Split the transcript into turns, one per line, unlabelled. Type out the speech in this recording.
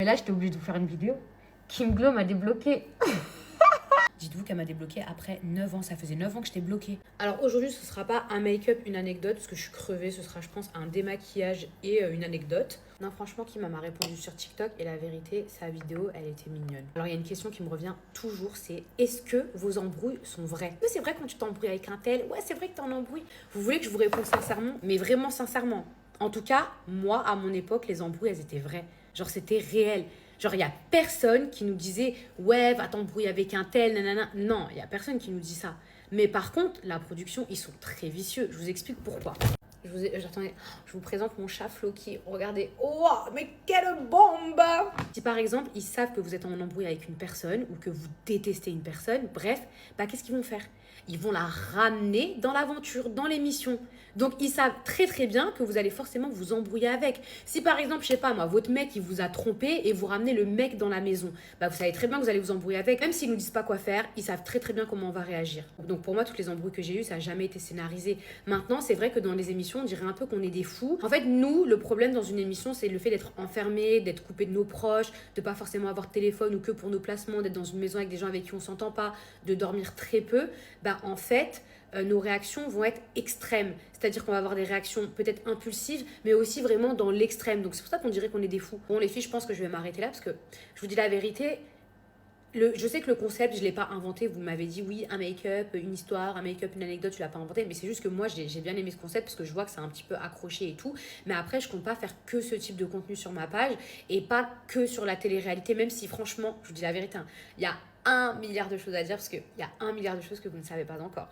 Mais là, j'étais obligée de vous faire une vidéo. Kim Glow m'a débloqué.
Dites-vous qu'elle m'a débloqué après 9 ans. Ça faisait 9 ans que j'étais bloquée.
Alors aujourd'hui, ce sera pas un make-up, une anecdote, parce que je suis crevée. Ce sera, je pense, un démaquillage et une anecdote. Non, franchement, Kim m'a répondu sur TikTok et la vérité, sa vidéo, elle était mignonne. Alors il y a une question qui me revient toujours, c'est est-ce que vos embrouilles sont vraies? C'est vrai quand tu t'embrouilles avec un tel? Ouais, c'est vrai que t'en embrouilles. Vous voulez que je vous réponde sincèrement? Mais vraiment sincèrement. En tout cas, moi, à mon époque, les embrouilles, elles étaient vraies. Genre, c'était réel. Genre, il n'y a personne qui nous disait « Ouais, va t'embrouiller avec un tel, nanana ». Non, il n'y a personne qui nous dit ça. Mais par contre, la production, ils sont très vicieux. Je vous explique pourquoi. J'attendais, je vous présente mon chat Floki. Regardez. Oh, mais quelle bombe! Si par exemple, ils savent que vous êtes en embrouille avec une personne ou que vous détestez une personne, bref, bah qu'est-ce qu'ils vont faire? Ils vont la ramener dans l'aventure, dans l'émission. Donc, ils savent très très bien que vous allez forcément vous embrouiller avec. Si par exemple, je sais pas moi, votre mec, il vous a trompé et vous ramenez le mec dans la maison, bah vous savez très bien que vous allez vous embrouiller avec. Même s'ils nous disent pas quoi faire, ils savent très très bien comment on va réagir. Donc pour moi, toutes les embrouilles que j'ai eues, ça n'a jamais été scénarisé. Maintenant, c'est vrai que dans les émissions, on dirait un peu qu'on est des fous. En fait, nous, le problème dans une émission, c'est le fait d'être enfermé, d'être coupé de nos proches, de pas forcément avoir de téléphone ou que pour nos placements, d'être dans une maison avec des gens avec qui on s'entend pas, de dormir très peu. Bah en fait, nos réactions vont être extrêmes. C'est-à-dire qu'on va avoir des réactions peut-être impulsives, mais aussi vraiment dans l'extrême. Donc c'est pour ça qu'on dirait qu'on est des fous. Bon les filles, je pense que je vais m'arrêter là parce que je vous dis la vérité, je sais que le concept, je ne l'ai pas inventé. Vous m'avez dit oui, un make-up, une histoire, un make-up, une anecdote, tu ne l'as pas inventé. Mais c'est juste que moi, j'ai bien aimé ce concept parce que je vois que c'est un petit peu accroché et tout. Mais après, je ne compte pas faire que ce type de contenu sur ma page et pas que sur la télé-réalité, même si franchement, je vous dis la vérité, hein, il y a 1 milliard de choses à dire parce qu'il y a 1 milliard de choses que vous ne savez pas encore.